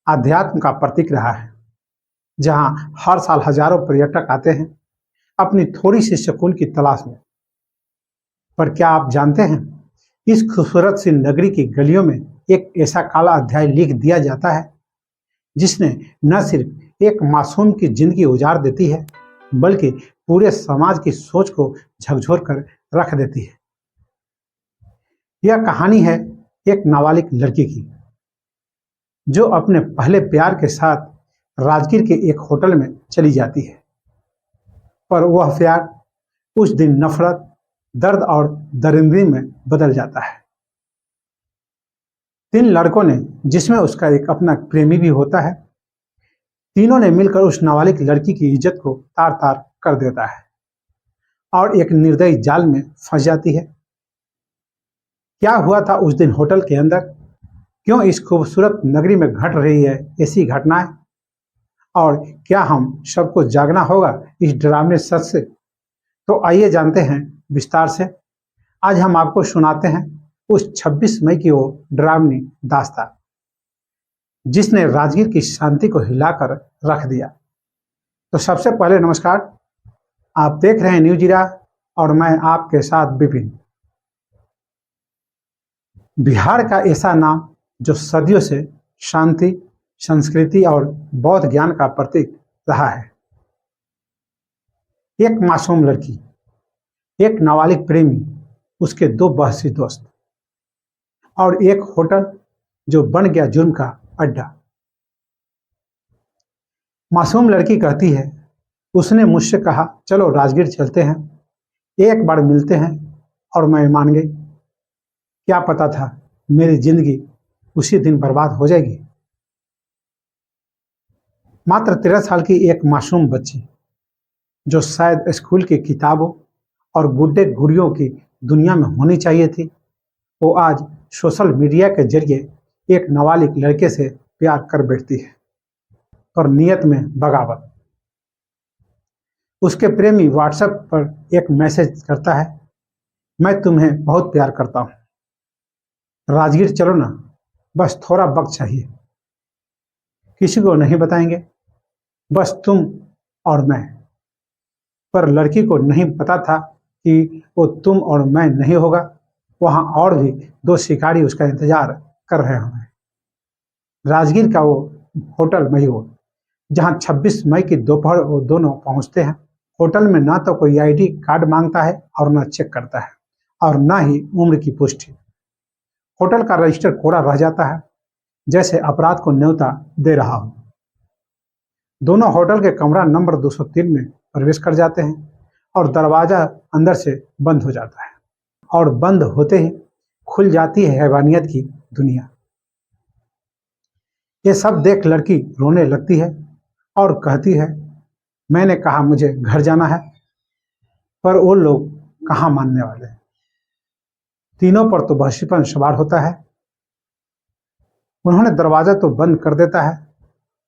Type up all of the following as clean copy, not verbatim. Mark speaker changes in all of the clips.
Speaker 1: आध्यात्म का प्रतीक रहा है, जहां हर साल हजारों पर्यटक आते हैं अपनी थोड़ी सी सुकून की तलाश में। पर क्या आप जानते हैं, इस खूबसूरत सी नगरी की गलियों में एक ऐसा काला अध्याय लिख दिया जाता है जिसने न सिर्फ एक मासूम की जिंदगी उजाड़ देती है, बल्कि पूरे समाज की सोच को झकझोर कर रख देती है। यह कहानी है एक नाबालिग लड़की की, जो अपने पहले प्यार के साथ राजगीर के एक होटल में चली जाती है। पर वह प्यार उस दिन नफरत, दर्द और दरिंदगी में बदल जाता है। 3 लड़कों ने, जिसमें उसका एक अपना प्रेमी भी होता है, तीनों ने मिलकर उस नाबालिग लड़की की इज्जत को तार तार कर देता है और एक निर्दयी जाल में फंस जाती है। क्या हुआ था उस दिन होटल के अंदर? क्यों इस खूबसूरत नगरी में घट रही है ऐसी घटनाएं? और क्या हम सबको जागना होगा इस डरावने सच से? तो आइए जानते हैं विस्तार से। आज हम आपको सुनाते हैं उस 26 मई की वो डरावनी दास्तां, जिसने राजगीर की शांति को हिलाकर रख दिया। तो सबसे पहले नमस्कार, आप देख रहे हैं न्यूज इरा और मैं आपके साथ विपिन। बिहार का ऐसा नाम जो सदियों से शांति, संस्कृति और बौद्ध ज्ञान का प्रतीक रहा है। एक मासूम लड़की, एक नाबालिग प्रेमी, उसके 2 बहसी दोस्त और एक होटल जो बन गया जुर्म का अड्डा। मासूम लड़की कहती है, उसने मुझसे कहा चलो राजगीर चलते हैं, एक बार मिलते हैं, और मैं मान गई। क्या पता था मेरी जिंदगी उसी दिन बर्बाद हो जाएगी। मात्र 13 साल की एक मासूम बच्ची, जो शायद स्कूल की किताबों और गुड्डे गुड़ियों की दुनिया में होनी चाहिए थी, वो आज सोशल मीडिया के जरिए एक नाबालिग लड़के से प्यार कर बैठती है। पर नियत में बगावत। उसके प्रेमी व्हाट्सएप पर एक मैसेज करता है, मैं तुम्हें बहुत प्यार करता हूँ, राजगीर चलो ना, बस थोड़ा वक्त चाहिए, किसी को नहीं बताएंगे, बस तुम और मैं। पर लड़की को नहीं पता था कि वो तुम और मैं नहीं होगा, वहां और भी 2 शिकारी उसका इंतजार कर रहे होंगे। राजगीर का वो होटल मयूर, जहां 26 मई की दोपहर वो दोनों पहुंचते हैं। होटल में ना तो कोई आईडी कार्ड मांगता है और ना चेक करता है, और ना ही उम्र की पुष्टि। होटल का रजिस्टर कोरा रह जाता है, जैसे अपराध को न्योता दे रहा हो। दोनों होटल के कमरा नंबर 203 में प्रवेश कर जाते हैं और दरवाजा अंदर से बंद हो जाता है, और बंद होते ही खुल जाती है हैवानियत की दुनिया। ये सब देख लड़की रोने लगती है और कहती है, मैंने कहा मुझे घर जाना है। पर वो लोग कहाँ मानने वाले। तीनों पर तो वहशीपन सवार होता है। उन्होंने दरवाजा तो बंद कर देता है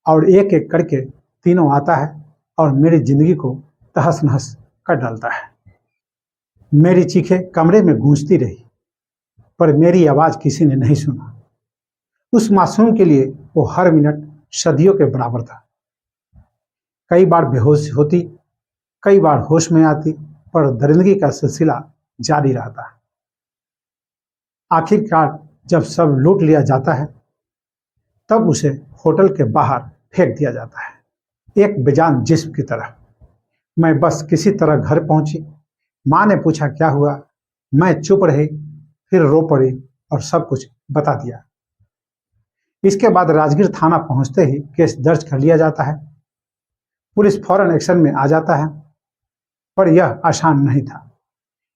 Speaker 1: और एक एक करके तीनों आता है और मेरी जिंदगी को तहस नहस कर डालता है। मेरी चीखें कमरे में गूंजती रही, पर मेरी आवाज किसी ने नहीं सुना। उस मासूम के लिए वो हर मिनट सदियों के बराबर था। कई बार बेहोश होती, कई बार होश में आती, पर दरिंदगी का सिलसिला जारी रहता है। आखिरकार जब सब लूट लिया जाता है, तब उसे होटल के बाहर फेंक दिया जाता है, एक बेजान जिस्म की तरह। मैं बस किसी तरह घर पहुंची। माँ ने पूछा क्या हुआ, मैं चुप रही, फिर रो पड़ी और सब कुछ बता दिया। इसके बाद राजगीर थाना पहुंचते ही केस दर्ज कर लिया जाता है। पुलिस फौरन एक्शन में आ जाता है, पर यह आसान नहीं था।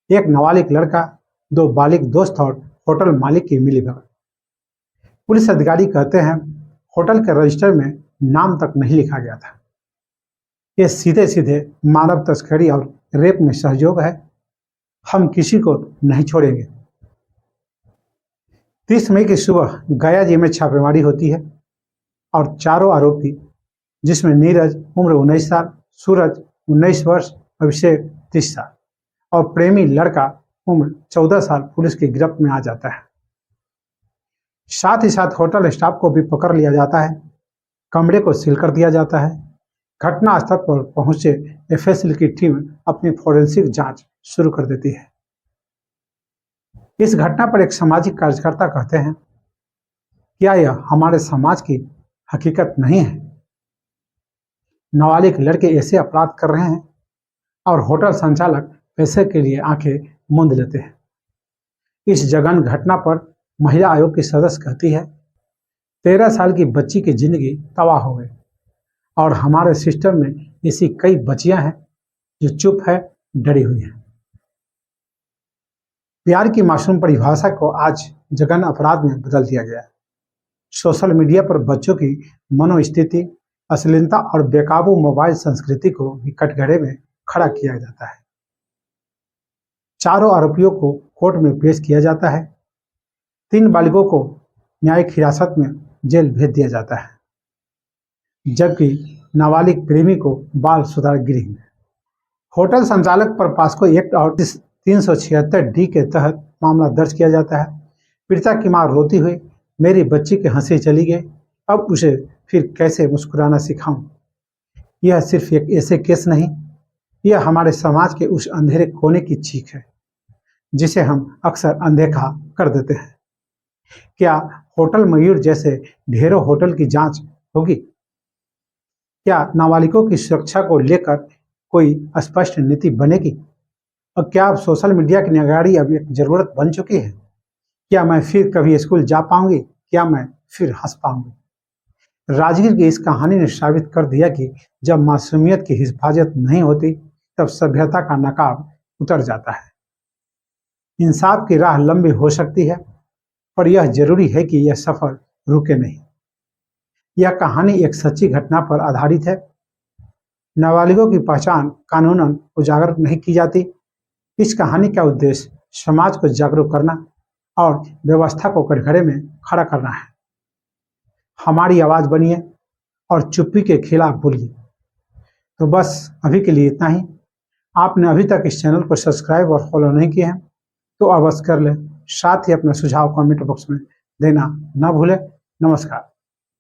Speaker 1: एक नाबालिग लड़का, 2 बालिग दोस्त और होटल मालिक की मिलीभगत। पुलिस अधिकारी कहते हैं, होटल के रजिस्टर में नाम तक नहीं लिखा गया था। ये सीधे सीधे मानव तस्करी और रेप में सहयोग है। हम किसी को नहीं छोड़ेंगे। 30 मई की सुबह गया जी में छापेमारी होती है और चारों आरोपी, जिसमें नीरज उम्र 19 साल, सूरज 19 वर्ष, अभिषेक 30 साल और प्रेमी लड़का उम्र 14 साल, पुलिस की गिरफ्त में आ जाता है। साथ ही साथ होटल स्टाफ को भी पकड़ लिया जाता है। कमरे को सील कर दिया जाता है। घटनास्थल पर पहुंचे एफएसएल की टीम अपनी फोरेंसिक जांच शुरू कर देती है। इस घटना पर एक सामाजिक कार्यकर्ता कहते हैं, क्या यह हमारे समाज की हकीकत नहीं है? नाबालिग लड़के ऐसे अपराध कर रहे हैं और होटल संचालक पैसे के लिए आंखें मूंद लेते हैं। इस जघन्य घटना पर महिला आयोग की सदस्य कहती है, 13 साल की बच्ची की जिंदगी तबाह हो गई और हमारे सिस्टम में ऐसी कई बच्चियां हैं जो चुप है, डरी हुई हैं। प्यार की मासूम परिभाषा को आज जघन्य अपराध में बदल दिया गया है। सोशल मीडिया पर बच्चों की मनोस्थिति, अश्लीलता और बेकाबू मोबाइल संस्कृति को भी कटघरे में खड़ा किया जाता है। चारों आरोपियों को कोर्ट में पेश किया जाता है। 3 बालिगों को न्यायिक हिरासत में जेल भेज दिया जाता है, जबकि नाबालिग प्रेमी को बाल सुधार गृह में। होटल संचालक पर पॉक्सो एक्ट और 376D के तहत मामला दर्ज किया जाता है। पीड़िता की मां रोती हुई, मेरी बच्ची की हंसी चली गई, अब उसे फिर कैसे मुस्कुराना सिखाऊं। यह सिर्फ एक ऐसे केस नहीं, यह हमारे समाज के उस अंधेरे कोने की चीख है जिसे हम अक्सर अनदेखा कर देते हैं। क्या होटल मयूर जैसे ढेरों होटल की जांच होगी? क्या नाबालिगों की सुरक्षा को लेकर कोई स्पष्ट नीति बनेगी? और क्या अब सोशल मीडिया की निगरानी अब एक जरूरत बन चुकी है? क्या मैं फिर कभी स्कूल जा पाऊंगी? क्या मैं फिर हंस पाऊंगी? राजगीर की इस कहानी ने साबित कर दिया कि जब मासूमियत की हिफाजत नहीं होती, तब सभ्यता का नकाब उतर जाता है। इंसाफ की राह लंबी हो सकती है, पर यह जरूरी है कि यह सफर रुके नहीं। यह कहानी एक सच्ची घटना पर आधारित है। नाबालिगों की पहचान कानूनन उजागर नहीं की जाती। इस कहानी का उद्देश्य समाज को जागरूक करना और व्यवस्था को कटघरे में खड़ा करना है। हमारी आवाज बनिए और चुप्पी के खिलाफ बोलिए। तो बस अभी के लिए इतना ही। आपने अभी तक इस चैनल को सब्सक्राइब और फॉलो नहीं किए हैं तो अवश्य कर लें। साथ ही अपना सुझाव कमेंट बॉक्स में देना न भूलें। नमस्कार।